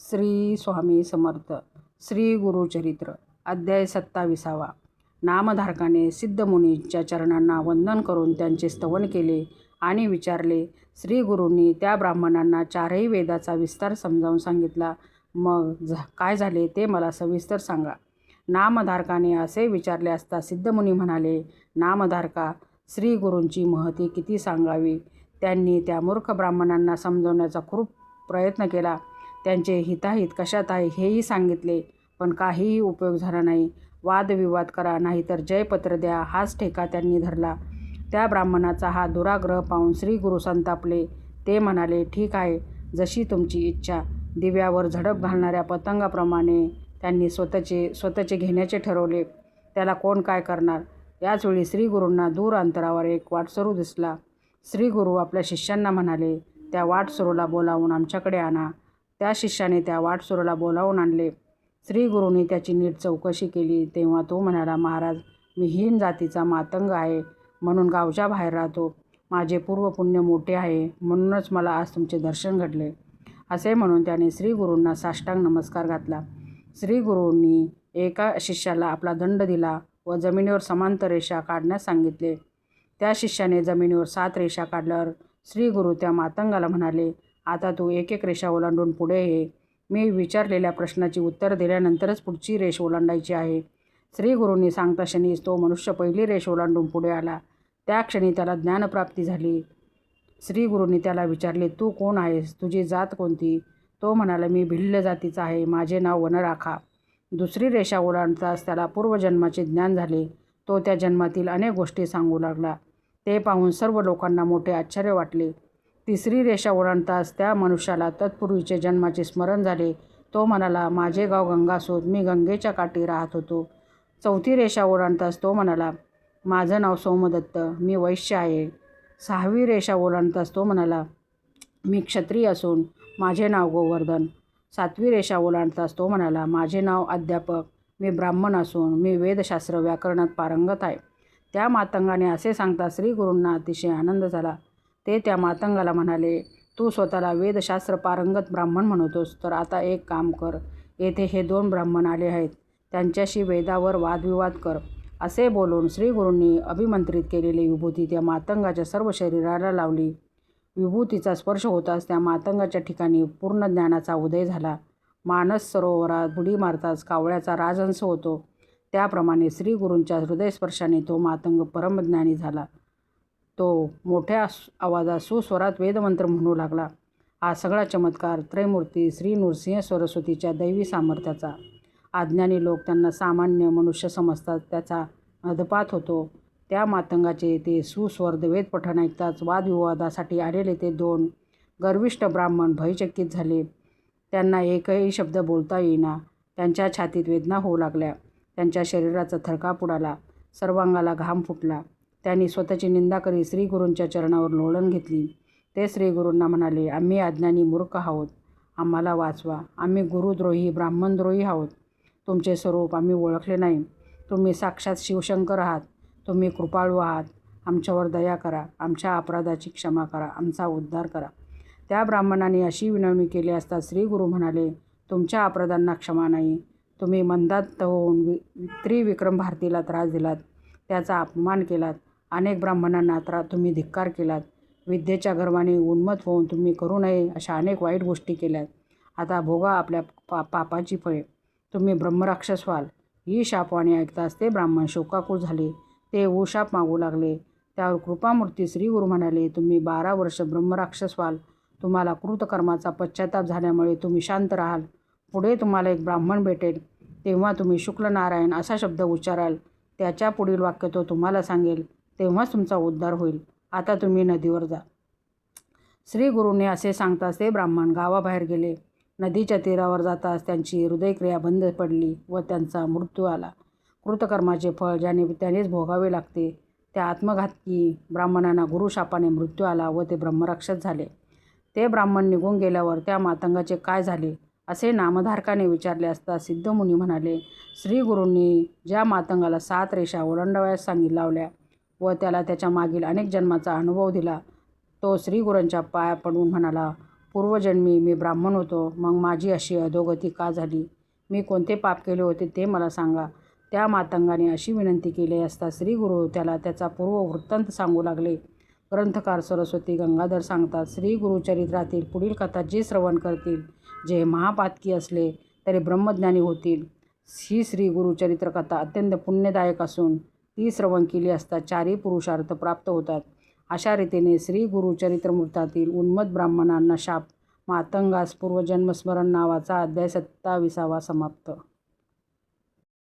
श्री स्वामी समर्थ. श्री गुरुचरित्र अध्याय 27. नामधारकाने सिद्धमुनींच्या चरणांना वंदन करून त्यांचे स्तवन केले आणि विचारले. श्री गुरूंनी त्या ब्राह्मणांना चारही वेदाचा विस्तार समजावून सांगितला. मग काय झाले ते मला सविस्तर सांगा. नामधारकाने असे विचारले असता सिद्धमुनी म्हणाले, नामधारका, श्री गुरूंची महती किती सांगावी. त्यांनी त्या मूर्ख ब्राह्मणांना समजवण्याचा खूप प्रयत्न केला. त्यांचे हिताहित कशात आहे हेही सांगितले, पण काहीही उपयोग झाला नाही. वादविवाद करा, नाहीतर जयपत्र द्या, हाच ठेका त्यांनी धरला. त्या ब्राह्मणाचा हा दुराग्रह पाहून श्री गुरु संतापले. ते म्हणाले, ठीक आहे, जशी तुमची इच्छा. दिव्यावर झडप घालणाऱ्या पतंगाप्रमाणे त्यांनी स्वतःचे घेण्याचे ठरवले. त्याला कोण काय करणार. याचवेळी श्री गुरूंना दूर अंतरावर एक वाटसरू दिसला. श्री गुरु आपल्या शिष्यांना म्हणाले, त्या वाटसरूला बोलावून आमच्याकडे आणा. त्या शिष्याने त्या वाटसरूला बोलावून आणले. श्री गुरूंनी त्याची नीट चौकशी केली. तेव्हा तो म्हणाला, महाराज, मी हीन जातीचा मातंग आहे, म्हणून गावच्या बाहेर राहतो. माझे पूर्वपुण्य मोठे आहे, म्हणूनच मला आज तुमचे दर्शन घडले. असे म्हणून त्याने श्री गुरूंना साष्टांग नमस्कार घातला. श्री गुरूंनी एका शिष्याला आपला दंड दिला व जमिनीवर समांतर रेषा काढण्यास सांगितले. त्या शिष्याने जमिनीवर 7 रेषा काढल्यावर श्री गुरु त्या मातंगाला म्हणाले, आता तू एक एक रेषा ओलांडून पुढे ये. मी विचारलेल्या प्रश्नाची उत्तर दिल्यानंतरच पुढची रेष ओलांडायची आहे. श्री गुरूंनी सांगता क्षणीच तो मनुष्य पहिली रेष ओलांडून पुढे आला. त्या क्षणी त्याला ज्ञानप्राप्ती झाली. श्री गुरूंनी त्याला विचारले, तू कोण आहेस, तुझी जात कोणती. तो म्हणाला, मी भिल्ल जातीचा आहे, माझे नाव वनराखा. दुसरी रेषा ओलांडताच त्याला पूर्वजन्माचे ज्ञान झाले. तो त्या जन्मातील अनेक गोष्टी सांगू लागला. ते पाहून सर्व लोकांना मोठे आश्चर्य वाटले. तिसरी रेषा ओलांडताच त्या मनुष्याला तत्पूर्वीचे जन्माचे स्मरण झाले. तो म्हणाला, माझे गाव गंगासूत, मी गंगेच्या काठी राहत होतो. चौथी रेषा ओलांडताच तो म्हणाला, माझं नाव सोमदत्त, मी वैश्य आहे. 6वी रेषा ओलांडताच तो म्हणाला, मी क्षत्रिय असून माझे नाव गोवर्धन. 7वी रेषा ओलांडताच तो म्हणाला, माझे नाव अध्यापक, मी ब्राह्मण असून मी वेदशास्त्र व्याकरणात पारंगत आहे. त्या मातंगाने असे सांगता श्री गुरूंना अतिशय आनंद झाला. ते त्या मातंगाला म्हणाले, तू स्वतःला वेदशास्त्र पारंगत ब्राह्मण म्हणतोस, तर आता एक काम कर. येथे हे 2 ब्राह्मण आले आहेत, त्यांच्याशी वेदावर वादविवाद कर. असे बोलून श्री गुरूंनी अभिमंत्रित केलेली विभूती त्या मातंगाच्या सर्व शरीराला लावली. विभूतीचा स्पर्श होताच त्या मातंगाच्या ठिकाणी पूर्ण ज्ञानाचा उदय झाला. मानस सरोवरात बुडी मारताच कावळ्याचा राजहंस होतो, त्याप्रमाणे श्री गुरूंच्या हृदयस्पर्शाने तो मातंग परमज्ञानी झाला. तो मोठ्या आवाजात सुस्वरात वेदमंत्र म्हणू लागला. हा सगळा चमत्कार त्रैमूर्ती श्री नृसिंह सरस्वतीच्या दैवी सामर्थ्याचा. अज्ञानी लोक त्यांना सामान्य मनुष्य समजतात, त्याचा अधपात होतो. त्या मातंगाचे ते सुस्वर्द वेदपठण ऐकताच वादविवादासाठी आलेले ते 2 गर्विष्ठ ब्राह्मण भयचकित झाले. त्यांना एकही शब्द बोलता येईना. त्यांच्या छातीत वेदना होऊ लागल्या. त्यांच्या शरीराचा थरकाप उडाला. सर्वांगाला घाम फुटला. त्यांनी स्वतःची निंदा करीत श्री गुरूंच्या चरणावर लोळण घेतली. ते श्री गुरूंना म्हणाले, आम्ही अज्ञानी मूर्ख आहोत, आम्हाला वाचवा. आम्ही गुरुद्रोही ब्राह्मणद्रोही आहोत. तुमचे स्वरूप आम्ही ओळखले नाही. तुम्ही साक्षात शिवशंकर आहात. तुम्ही कृपाळू आहात. आमच्यावर दया करा. आमच्या अपराधाची क्षमा करा. आमचा उद्धार करा. त्या ब्राह्मणाने अशी विनवणी केली असता श्री गुरु म्हणाले, तुमच्या अपराधांना क्षमा नाही. तुम्ही मंदात होऊन त्रिविक्रम भारतीला त्रास दिलात, त्याचा अपमान केलात. अनेक ब्राह्मणांना तुम्ही धिक्कार केलात. विद्येच्या गर्वाने उन्मत्त होऊन तुम्ही करू नये अशा अनेक वाईट गोष्टी केल्यात. आता भोगा आपल्या पापाची फळे. तुम्ही ब्रह्मराक्षस व्हाल. ही शापवाणी ऐकताच ते ब्राह्मण शोकाकुळ झाले. ते उशाप मागू लागले. त्यावर कृपामूर्ती श्री गुरु म्हणाले, तुम्ही 12 वर्ष ब्रह्मराक्षस व्हाल. तुम्हाला कृतकर्माचा पश्चाताप झाल्यामुळे तुम्ही शांत राहाल. पुढे तुम्हाला एक ब्राह्मण भेटेल, तेव्हा तुम्ही शुक्लनारायण असा शब्द उच्चाराल. त्याच्या पुढील वाक्य तो तुम्हाला सांगेल, तेव्हाच तुमचा उद्धार होईल. आता तुम्ही नदीवर जा. श्री गुरूंनी असे सांगताच ते ब्राह्मण गावाबाहेर गेले. नदीच्या तीरावर जाताच त्यांची हृदयक्रिया बंद पडली व त्यांचा मृत्यू आला. कृतकर्माचे फळ त्यानेच भोगावे लागते. त्या आत्मघातकी ब्राह्मणांना गुरुशापाने मृत्यू आला व ते ब्रह्मराक्षस झाले. ते ब्राह्मण निघून गेल्यावर त्या मातंगाचे काय झाले असे नामधारकाने विचारले असता सिद्धमुनी म्हणाले, श्री गुरूंनी ज्या मातंगाला 7 रेषा ओलांडावयास लावल्या व त्याला त्याच्या मागील अनेक जन्माचा अनुभव दिला, तो श्री गुरूंच्या पाया पडून म्हणाला, पूर्वजन्मी मी ब्राह्मण होतो, मग माझी अशी अधोगती का झाली? मी कोणते पाप केले होते ते मला सांगा. त्या मातंगाने अशी विनंती केली असता श्रीगुरू त्याला त्याचा पूर्व वृत्तांत सांगू लागले. ग्रंथकार सरस्वती गंगाधर सांगतात, श्री गुरुचरित्रातील पुढील कथा जे श्रवण करतील, जे महापातकी असले तरी ब्रह्मज्ञानी होतील. ही श्री गुरुचरित्र कथा अत्यंत पुण्यदायक असून ती श्रवण केली असता चारही पुरुषार्थ प्राप्त होतात. अशा रीतीने श्री गुरुचरित्रमृतातील उन्मत्त ब्राह्मणांना शाप मातंगास पूर्वजन्मस्मरण नावाचा अध्याय 27 समाप्त.